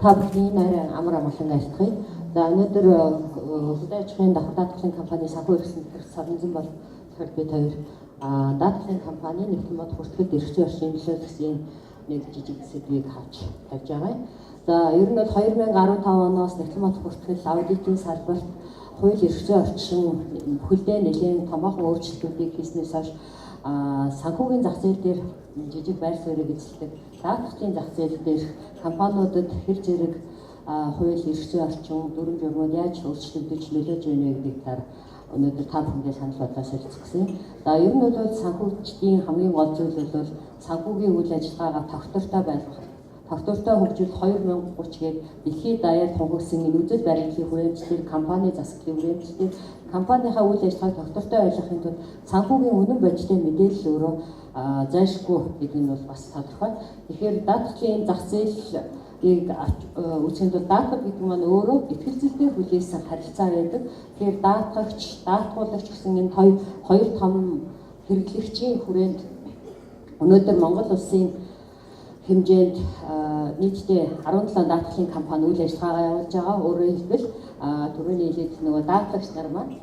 Та бүхэн амар амгалан айлтгая. За өнөөдөр хөдөө аж ахуйн давхар даатгалын компани санхүү эрхсэн Соронзон бол тэгэхээр бид хоёр даатгалын компани нэгэн бод хүртэхэд эрхцээ орчин нөлөөлсөн нэг жижиг сэдвийг тавьж байгаа. За ер нь бол 2015 оноос нэгэн бод хүртэл аудитын салбарт хууль эрхцээ орчин бүхэлдээ нэлээд томоохон өөрчлөлтүүдийг хийснээс хойш санхүүгийн зах зээл дээр жижиг байр суурийг эзэлдэг даатгалын зах зээл дээр компаниудад хэр зэрэг хууль эрхцээ орчин дүрм журмууд яаж өөрчлөгдөж нөлөөж байна гэдгийг өнөөдөр та бүхэндээ санал бодлоо солилцох гэсэн. За ер нь бол санхүүгчдийн хамгийн гол зүйл бол санхүүгийн үйл ажиллагаагаа тогтвортой байлгах. Тогтвортой хөгжил 2030 гээд дэлхийд даяар тунхагсан энэ үзэл баримтлалын хүрээлэлтээр компани засаглалын хүрээлэлтээр компанийнхаа үйл ажиллагааг тогтвортой ойлгохын тулд санхүүгийн үнэн бодитын мэдээлэл өөрөө зайлшгүй гэдэг нь бол бас тодорхой. Тэгэхээр даатгалын зах зээлийг үүсгэхэд бол даатгал гэдэг нь өөрөө ихэлцэлтэй хүлээсэн харилцаа байдаг. Тэгэхээр даатгагч, даатгуулагч гэсэн энэ хоёр том хэрэглэгчийн хүрээнд өнөөдөр Монгол улсын хэмжээнд нийтдээ 17 даатгалын компани үйл ажиллагаагаа явуулж байгаа. Өөрөөр хэлбэл түрүүний хэлээд нөгөө даатгагч нар маань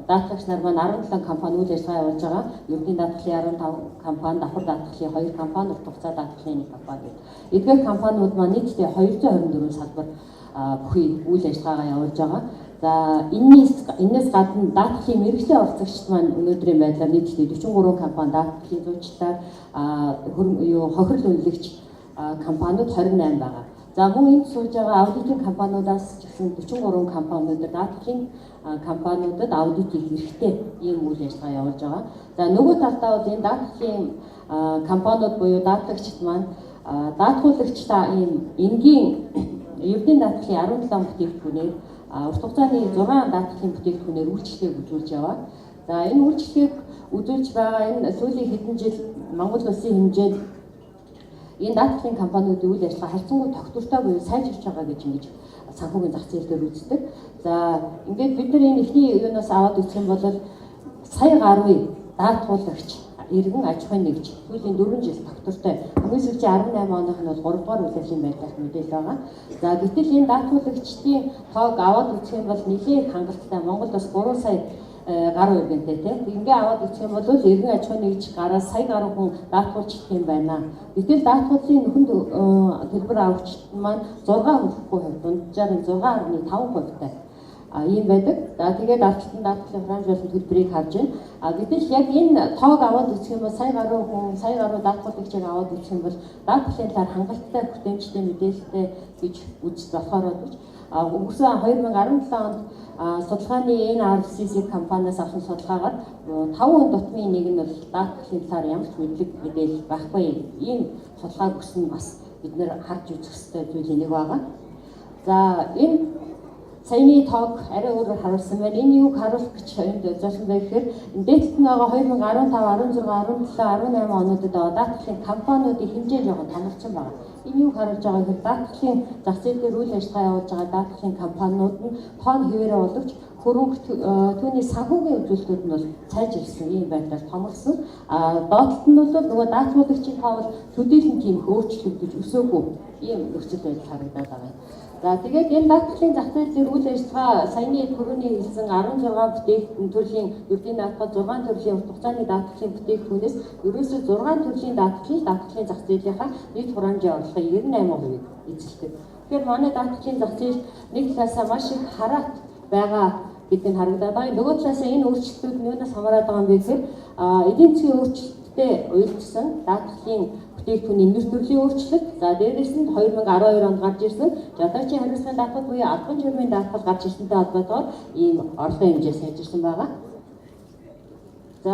17 компани үйл ажиллагаа явуулж байгаа. Ерөнхий даатгалын 15 компани, давхар даатгалын 2 компани, урт хугацаа даатгалын 1 компани. Эдгээр компаниуд маань нийтдээ 224 салбар бүхий үйл ажиллагаагаа явуулж байгаа. За энэс гадна даатгалын мэргэжлийн оролцогчид маань өнөөдрийн байдлаар нийтдээ 43 компани даатгалын зуучлаар хохирол үнэлэгч компаниуд 28 байгаа. За мөн энд сууж байгаа аудитын компаниудаас ч гэсэн 43 компаниудад даатгалын компаниудад аудит хийх хэрэгтэй ийм үйл ажиллагаа явуулж байгаа. За нөгөө талдаа бол энэ даатгалын компаниуд буюу даатгагчид маань даатгуулагчдаа ийм энгийн ердийн даатгалын 17 бүтээгдэхүүнээр урт хугацааны 6 даатгалын бүтээгдэхүүнээр үйлчлэгийг үзүүлж яваа. За энэ үйлчлэгийг үзүүлж байгаа энэ сүүлийн хэдэн жил Монгол улсын хэмжээнд энэ даатгалын компаниудын үйл ажиллагаа харьцангуй тогтвортой буюу сайжирч байгаа гэж ингэж санхүүгийн зах зээл дээр үздэг. За ингээд бид нар энэ ихний юунаас аваад үзэх юм бол сая гаруй даатгуулагч иргэн аж ахуйн нэгж сүүлийн 4 жил тогтвортой. Хамгийн сүүлийн 18 оных нь бол 3 дугаар үйл ажиллагааны байдлаар мэдээлэл байгаа. За гэтэл энэ даатгуулагчдын тоог аваад үзэх юм бол нэлээд хангалттай. Монгол бас 3 сая гаруй иргэнтэй тийм. Ингээ аваад үзэх юм бол иргэн аж ахуйн нэгж гараас сая гаруй хүн даатгуулчих юм байна. Гэтэл даатгуулын нөхөнд төлбөр авагчид маань 6 хүрэхгүй хувь дунджаар нь 6.5%тай ийм байдаг. За тэгээд ардчилсан даатгалын франчайз төлбөрийг харж байна. Гэтэл яг энэ тоог аваад үзэх юм бол сая гаруй хүн, сая гаруй даатгуулагчийг аваад үзэх юм бол даатгалын талаар хангалттай бүтээмжтэй мэдээлэлтэй гэж үзэж болохоор гэж өнгөрсөн 2017 онд судалгааны NRCC компаниас авсан судалгаагаар 5 дутмын нэг нь бол даатгалын талаар ямар ч мэдлэг мэдээлэл байхгүй. Ийм судалгааг өгсөн бас бид нэр харж үзэх ёстой зүйлийн нэг байгаа. За энэ саяны тоог арай өөрөөр харуулсан байна. Энэ юуг харуулах гэж энд зорьсон байх гэхээр дээдлэлт нь байгаа 2015, 16, 17, 18 онуудад байгаа даатгалын компаниудын хэмжээ жоохон томорсон байна. Энэ юуг харуулж байгаа гэхээр даатгалын зах зээл дээр үйл ажиллагаа явуулж байгаа даатгалын компаниуд нь тоон хэвээрээ боловч хөрөнгө түүний санхүүгийн үзүүлэлтүүд нь бол сайжирсан ийм байдлаар томорсон. Доотлолт нь бол нөгөө даатгуулагчийн тоо бол төдийлөн тийм өөрчлөгдөж өсөөгүй ийм нөхцөл байдал харагдаад байгаа юм. За тэгээд энэ даатгалын зах зээл дээр үйл ажиллагаа саяны түрүүний хэлсэн 16 бүтээгдэхүүн төрлийн ердийн даатгал 6 төрлийн урт хугацааны даатгалын бүтээгдэхүүнээс ерөөсөө 6 төрлийн даатгалын зах зээлийнхаа нийт хураамжийн орлогын 98% эзэлдэг. Тэгэхээр манай даатгалын зах зээл нэг талаасаа маш их хараат байгаа гэдгийг харагдаад байгаа. Нөгөө талаасаа энэ өөрчлөлтүүд нь юунаас хамаарат байгаа юм бэ гэхээр эдийн засгийн өөрчлөлттэй уялдсан даатгалын бүтээгдэхүүний нэр төрлийн өөрчлөлт. За дээрээс нь 2012 онд гарч ирсэн жадагчийн хариуцлагын даатгал буюу албан журмын даатгал гарч ирсэнтэй холбоотойгоор ийм орлогын хэмжээ сайжирсан байгаа. За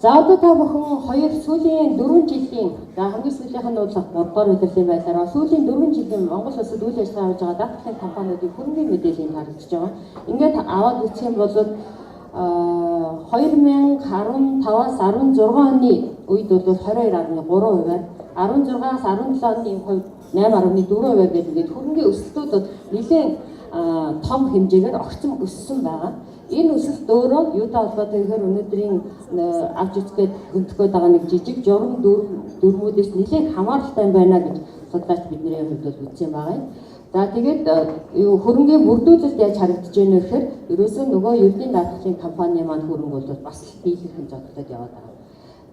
одоо та бүхэн сүүлийн 4 жилийн хамгийн сүүлийнх нь бол 3 дугаар удирлын байдлаар сүүлийн 4 жилийн Монгол улсад үйл ажиллагаа явуулж байгаа даатгалын компаниудын хөрөнгөний мэдээллийг харагдаж байгаа. Ингээд аваад үзэх юм бол 2015-аас 16 оны үед бол 22.3%-аар 16-аас 17 оны хувьд 8.4% гэдэг хөрөнгөний өсөлтүүд нэлээд том хэмжээгээр огцом өссөн байгаа. Энэ өсөлт өөрөө юутай холбоотой гэхээр өнөөдрийн авч үзгээд хөндлөх гээд байгаа нэг жижиг журам дөрмүүдээс нэлээд хамааралтай байна гэж судлаач бидний хувьд бол үзсэн байгаа юм. За тэгээд юу хөрөнгөний бүрдүүлэлт яаж харагдаж байна вэ гэхээр ерөөсөө нөгөө ердийн даатгалын компани маань хөрөнгө бол бас дийлэнх зодтолд яваад байгаа.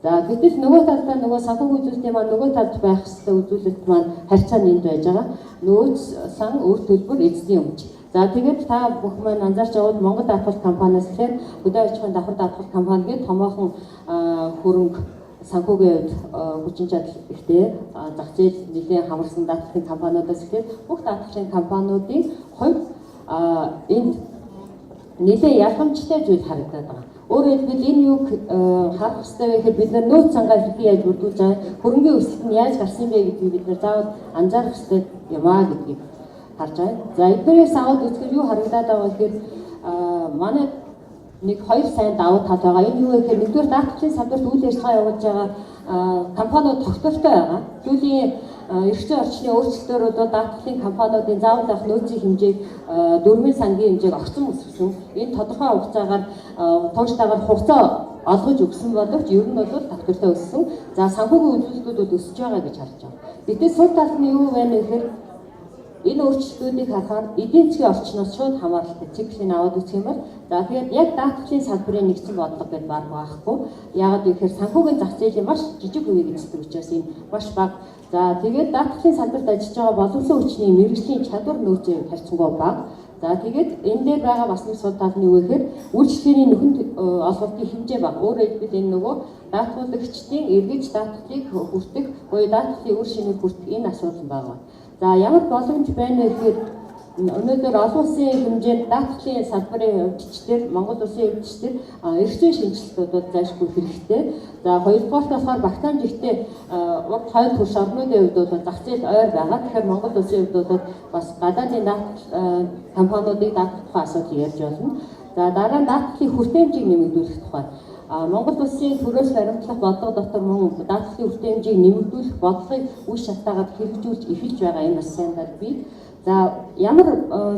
За гэтэл нөгөө талдаа нөгөө санхүүгийн үзүүлэлтийн маань нөгөө талд байх хэвээр үзүүлэлт маань харьцаа нэнд байж байгаа. Нөгөө сан өөр төлбөр эзний өмч. За тэгээд та бүх маань анзаарч байвал Монгол даатгал компаниас гэхээр хөдөө аж ахуйн давхар даатгал компани гээд томоохон хөрөнгө санхүүгийн хувьд хүчин чадал ихтэй зах зээл нэлээд хамарсан даатгалын компаниудаас ихтэй бүх даатгалын компаниудын хувьд энд нэлээд ялгамжтай зүйл харагдаад байгаа. Өөрөөр хэлбэл энэ юг харах хэрэгтэй вэ гэхээр бид нар нөөц сангаа хэрхэн яаж бүрдүүлж байгаа, хөрөнгөний өсөлт нь яаж гарсан бэ гэдгийг бид нар заавал анзаарах хэрэгтэй юм аа гэдгийг харж байгаа. За эдгээрээс аваад үзэхээр юу харагдаад байгаа гэхээр манай нэг хоёр сайн давуу тал байгаа. Энэ юу вэ гэхээр нэгдүгээр даатгалын салбарт үйл ажиллагаа явуулж байгаа компаниуд тогтвортой байгаа. Зүйлийн эрхцэн орчны өөрчлөлтөөр бол даатгалын компаниудын заавал авах нөөцийн хэмжээг дөрвөн сангийн хэмжээг огцон өсгсөн. Энэ тодорхой хугацаагаар тууштайгаар хугацаа олгож өгсөн боловч ер нь бол тогтвортой өссөн. За санхүүгийн үзүүлэлтүүд өсөж байгаа гэж харж байгаа. Гэтэл сул тал нь юу вэ гэхээр энэ өөрчлөлтүүдийг харахаар эдийн засгийн орчноос шууд хамааралтай циклийг аваад үзэх юм бол за тэгээд яг даатгалын салбарын нэгдсэн бодлого гэдээ баг байхгүй. Яагаад гэвэл санхүүгийн зах зээлийн маш жижиг хувийг эзэлдэг учраас энэ маш бага. За тэгээд даатгалын салбарт ажиллаж байгаа боловсон хүчний мэргэжлийн чадвар нөөцийн харьцангуй бага. За тэгээд энэ дээр байгаа бас нэг сул тал нь юу гэхээр үйлчлэгээний нөхөнд олголтын хэмжээ бага. Өөрөөр хэлбэл энэ нөгөө даатгуулагчдын эргэж даатгалыг хүртэх, буюу даатгалын үр шинийг хүртэх энэ асуудал байгаа. За ямар боломж байна вэ гэхээр өнөөдөр олон улсын хэмжээнд даатгалын салбарын өвчтөр, Монгол улсын өвчтөр эрхцэн шинжилтүүд зайлшгүй хэрэгтэй. За хоёрдугаар болохоор багтаамж ихтэй урд хойд хөрш орнуудын хувьд бол зах зээл ойр байгаа. Тэгэхээр Монгол улсын хувьд бол бас гадаадын даатгал компаниудыг даатгах тухай асуудал ярьж байна. За дараа нь даатгалын хүртээмжийг нэмэгдүүлэх тухай. Монгол улсын төрөөс баримтлах бодлого дотор мөн даатгалын хүртээмжийг нэмэгдүүлэх бодлогыг үе шатаагаад хэрэгжүүлж эхэлж байгаа энэ бас сайн тал бий. За ямар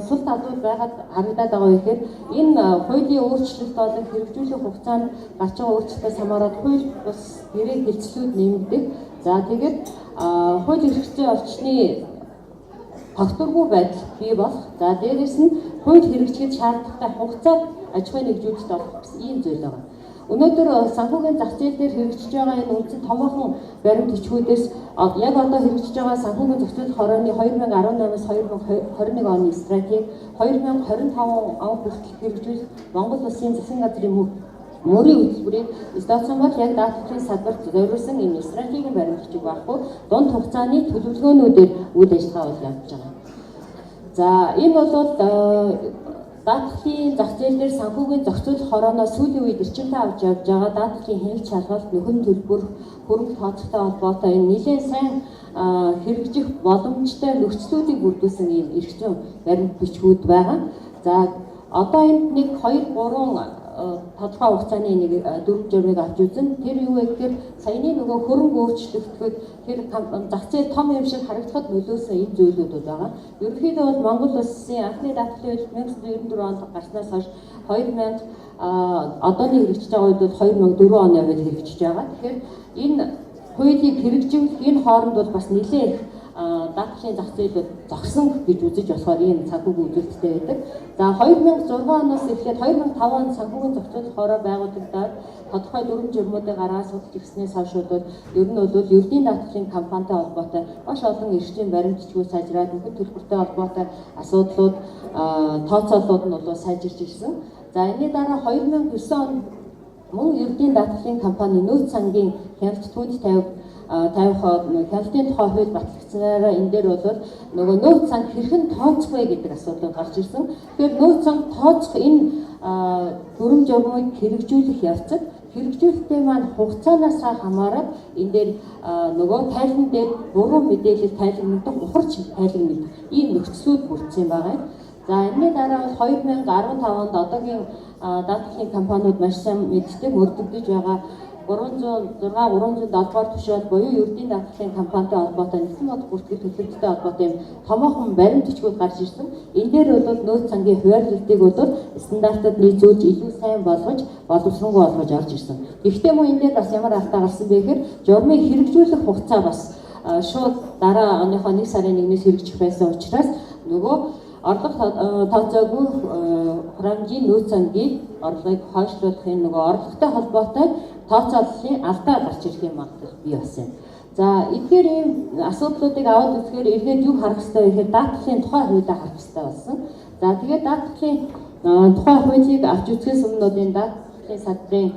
сул талууд байгаад харагдаад байгаа вэ гэхээр энэ хуулийн өөрчлөлт болон хэрэгжүүлэх хугацаанд гарч байгаа өөрчлөлтөөс хамаарат хууль бас гэрээ хэлцлүүд нэмэгдэх. За тэгээд хууль эрхцэн орчны тогтворгүй байдал бий болох. За дээрэс нь хууль хэрэгжихэд шаардлагатай хугацаанд аж ахуйн нэгжүүлэлт олох гэсэн ийм зүйл байгаа. Өнөөдөр санхүүгийн зах зээл дээр хэрэгжиж байгаа энэ үндсэн томоохон баримт бичгүүдээс яг одоо хэрэгжиж байгаа санхүүгийн зохицуулах хорооны 2018-аас 2021 оны стратеги 2025 он хүртэл хэрэгжүүлэх Монгол Улсын засгийн газрын мөрийн хөтөлбөрийг стацсан бол яг даатгалын салбарт зориулсан энэ стратегийн баримт бичиг баггүй дунд хугацааны төлөвлөгөөнүүдээр үйл ажиллагаа бол явж байгаа. За энэ бол даатгалын зах зээл дээр санхүүгийн зохицуулах хорооноос сүүлийн үед эрчимтэй авч явж байгаа даатгалын хяналт шалгалт нөхөн төлбөр хөрөнгө тооцоотой холбоотой энэ нэлээд сайн хэрэгжих боломжтой нөхцлүүдийг бүрдүүлсэн ийм эрхцэн баримт бичгүүд байгаа. За одоо энд нэг 2-3 тодорхой хугацааны нэг дөрвөн журмыг авч үзэн тэр юу вэ гэхээр саяны нөгөө хөрөнгө өөрчлөгдөхөд тэр зах зээл том юм шиг харагдахад нөлөөсөн энэ зүйлүүд байгаа. Ерөнхийдөө бол Монгол улсын анхны даатгалын хууль 1994 онд гарснаас хойш 2000 одооны хэрэгжиж байгаа үед бол 2004 оны үед хэрэгжиж байгаа. Тэгэхээр энэ хуулийг хэрэгжүүлэх энэ хооронд бол бас нэлээд даатгалын зах зээл зогсон гэж үзэж болохоор ийм санхүүгийн үзүүлэлттэй байдаг. За 2006 оноос эхлээд 2005 онд санхүүгийн зохицуулах хороо байгуулагдаад тодорхой дөрвөн журмуудыг гаргаад судалж ирснээс хойш бол ер нь бол ердийн даатгалын компанитай холбоотой маш олон эрхчийн баримт бичгүүд сайжраад нөхөн төлбөртэй холбоотой асуудлууд тооцоолууд нь бол сайжирч ирсэн. За энэний дараа 2009 онд мөн ердийн даатгалын компани нөөц сангийн хяналтууд тавих хяналтын тухай хууль батлагдсанараа энэ дээр бол нөгөө нөөц санг хэрхэн тооцох вэ гэдэг асуудал гарч ирсэн. Тэгэхээр нөөц санг тооцох энэ дүрм журмыг хэрэгжүүлэх явцад хэрэгжүүлэлтээ маань хугацаанаас хамаарат энэ дээр нөгөө тайлбар дээр буруу мэдээлэл тайлбарлагдах, ухарч тайлбарлагдах ийм нөхцлүүд бүрдсэн байгаа юм. За энэний дараа бол 2015 онд одоогийн даатгалын компаниуд маш сайн мэддэг мөрдөгдөж байгаа 307 дугаар тушаал буюу ердийн даатгалын компанитай холбоотой нэгэн мод бүртгэл төлөвлөлттэй холбоотой юм томоохон баримт бичгүүд гарч ирсэн. Энэ дээр бол нөөц сангийн хуваарлалтыг бол стандартад нийцүүлж илүү сайн болгож боловсронгүй болгож орж ирсэн. Гэхдээ мөн энэ дээр бас ямар алдаа гарсан бэ гэхээр журмыг хэрэгжүүлэх хугацаа бас шууд дараа оныхоо 1 сарын 1-ээс хэрэгжих байсан учраас нөгөө орлого тооцоогүй хураамжийн нөөц ангийн орлогыг хойшлуулахын нөгөө орлоготой холбоотой тооцооллын алдаа гарч ирэх юм магадлал бий болсон юм. За эдгээр ийм асуудлуудыг аваад үзэхээр эргээд юу харах хэрэгтэй вэ гэхээр даатгалын тухай хуулийг харах хэрэгтэй болсон. За тэгээд даатгалын тухай хуулийг авч үзэхээс өмнө энэ даатгалын салбарын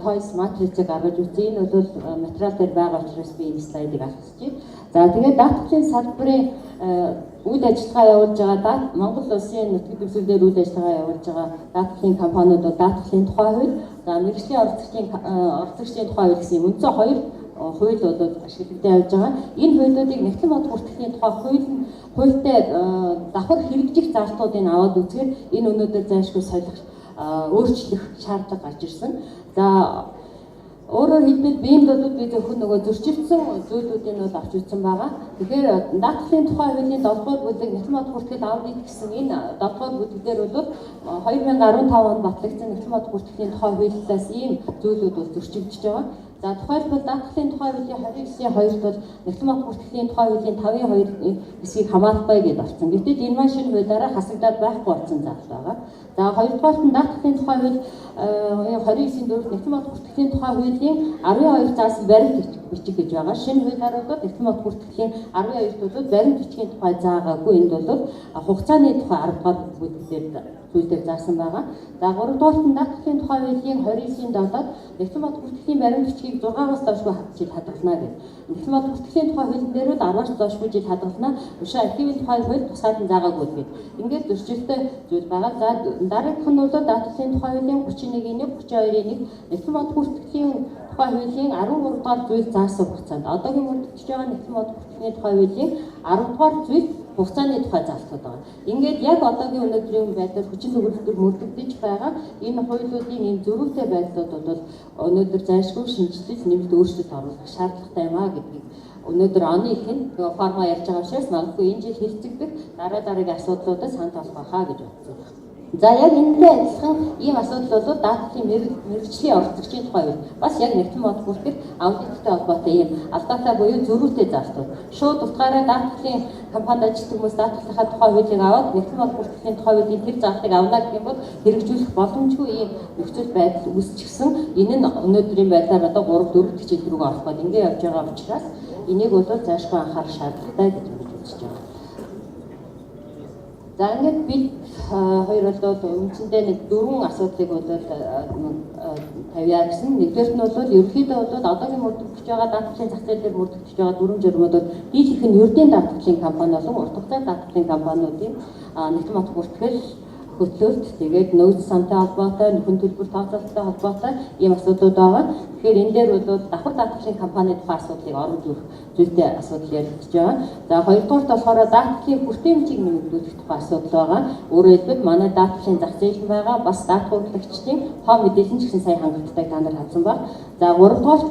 тойс матрицыг гаргаж үзье. Энэ бол материал дээр байгаа учраас би энэ слайдыг авчихж байна. За тэгээд даатгалын салбарын үйл ажиллагаа явуулж байгаа Монгол Улсын нутгийн дэвсгэрээр үйл ажиллагаа явуулж байгаа даатгалын компаниудад даатгалын тухай хууль, за мэргэжлийн оролцогчдын тухай хууль гэсэн үндсэн хоёр хууль бол ашиглагдаж явж байгаа. Энэ хуулиудыг нэгтлэн бод бүртгэлийн тухай хуультай давхар хэрэгжих залтуудыг аваад үзэхээр энэ өнөөдөр зайлшгүй солих өөрчлөх шаардлага гарч ирсэн. За өөрөөр хэлбэл биед бол би зөвхөн нөгөө зөрчилдсөн зүйлүүдийг нь авч үзсэн байгаа. Тэгэхээр даатгалын тухай хуулийн 7-р бүлэг нэгтлэн бод бүртгэл аудит гэсэн энэ 7-р бүлгээр бол 2015 онд батлагдсан нэгтлэн бод бүртгэлийн тухай хуулиас ийм зүйлүүд бол зөрчигдөж байгаа. За тухайлбал даатгалын тухай хуулийн 29-2-т бол нэгтлэн бод бүртгэлийн тухай хуулийн 5-2 хэсгийг хамаарахгүй гэж орсон. Гэвч энэ маань шинэ хуулиараа хасагдаад байхгүй болсон зал байгаа. За хоёрдугаарт нь даатгалын тухай хууль 29-4-т нэгтлэн бод бүртгэлийн тухай хуулийн 12 заасан баримт бичиг гэж байгаа. Шинэ хуулиар бол нэгтлэн бод бүртгэлийн 12-т бол баримт бичгийн тухай заагаагүй. Энд бол хугацааны тухай 10-р бүлгээр зүйлээр заасан байгаа. За 3-дугаарт нь даатгалын тухай хуулийн 29-7-д нэгтлэн бод бүртгэлийн баримт бичгийг 6-аас доошгүй жил хадгална гэдэг. Нэгтлэн бод бүртгэлийн тухай хуулийн дээр бол 10-аас доошгүй жил хадгална. Өшөө архивын тухай хууль тусаад нь заагаагүй гэдэг. Ингээд зөрчилтэй зүйл байгаа. За дараагийнх нь бол даатгалын тухай хуулийн 31-ийн 32-ийн нэгтлэн бод бүртгэлийн тухай хуулийн 13 дугаар зүйл заасан хугацаанд одоогийн мөрдөгдөж байгаа нэгтлэн бод бүртгэлийн тухай хуулийн 10 дугаар зүйл хугацааны тухай заалтууд байгаа. Ингээд яг одоогийн өнөөдрийн байдлаар хүчин төгөлдөр мөрдөгдөж байгаа энэ хуулиудын ийм зөрүүтэй байдлууд бол өнөөдөр зайлшгүй шинжилж нэмэлт өөрчлөлт оруулах шаардлагатай юм а гэдгийг өнөөдөр оны ихэнд нөгөө форма ярьж байгаа учраас магадгүй энэ жил хэлцэгдэх дараагийн асуудлуудад санал болгох байхаа гэж бодсон. За яг энэтэй адилхан ийм асуудал бол даатгалын мэргэжлийн оролцогчдын тухай хууль бас яг нэгтлэн бод бүртгэл аудиттай холбоотой ийм алдаатай буюу зөрүүтэй залтууд. Шууд утгаараа даатгалын компанид ажилладаг хүмүүс даатгалынхаа тухай хуулийг аваад нэгтлэн бод бүртгэлийн тухай хуулийн тэр залтыг авна гэх юм бол хэрэгжүүлэх боломжгүй ийм нөхцөл байдал үүсчихсэн. Энэ нь өнөөдрийн байдлаар одоо 3-4 жил рүү орох гээд ингэ явж байгаа учраас энийг бол зайлшгүй анхаарах шаардлагатай гэж үзэж байна. За ингээд бид хоёр бол үндсэндээ нэг 4 асуудлыг бол тавья гэсэн. Нэгдүгээр нь бол ерөнхийдөө бол одоогийн мөрдөгдөж байгаа даатгалын зах зээл дээр мөрдөгдөж байгаа 4 журмууд бол дийлэнх нь ердийн даатгалын компани болон урт хугацааны даатгалын компаниудын нэгтлэн бод бүртгэл хөтлөлт тэгээд нөөц сантай холбоотой, нөхөн төлбөр тооцоололттой холбоотой ийм асуудлууд байгаа. Тэгэхээр энэ дээр бол давхар даатгалын компани тухай асуудлыг оруулж өгөх зүйтэй асуудал яригдж байгаа. За хоёрдугаарт болохоор даатгалын хүртээмжийг нэмэгдүүлэх тухай асуудал байгаа. Өөрөөр хэлбэл манай даатгалын зах зээл нь байгаа, бас даатгуулагчдын тоо мэдээлэл ч гэсэн сайн хангалттай та нар хадсан баг. За гуравдугаарт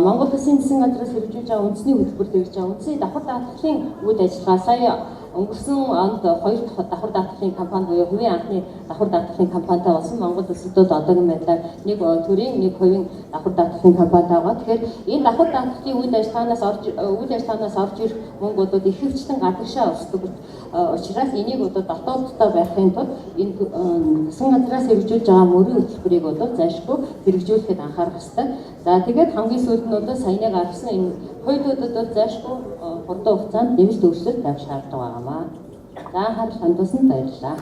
Монгол Улсын засгийн газраас хэрэгжүүлж байгаа үндэсний хөтөлбөр дээрж байгаа үндэсний давхар даатгалын үйл ажиллагаа сая өнгөрсөн онд 2 дахь давхар даатгалын компани буюу хувийн анхны давхар даатгалын компанитай болсон. Монгол улсад одоогийн байдлаар нэг төрийн нэг хувийн давхар даатгалын компанитай байгаа. Тэгэхээр энэ давхар даатгалын үйл ажиллагаанаас орж ирэх мөнгө бол ихэвчлэн гадагшаа өрсдөг учраас энийг бол дотооддоо байхын тулд энэ засгийн газраас хэрэгжүүлж байгаа мөрийн хөтөлбөрийг бол зайлшгүй хэрэгжүүлэхэд анхаарах хэрэгтэй. За тэгээд хамгийн сүүлд нь бол саяны гаргасан энэ хуулиудад бол зайлшгүй хурдан хугацаанд нэмэлт өөрчлөлт тавих шаардлага байгаамаа. За анхаарал хандуулсанд баярлалаа.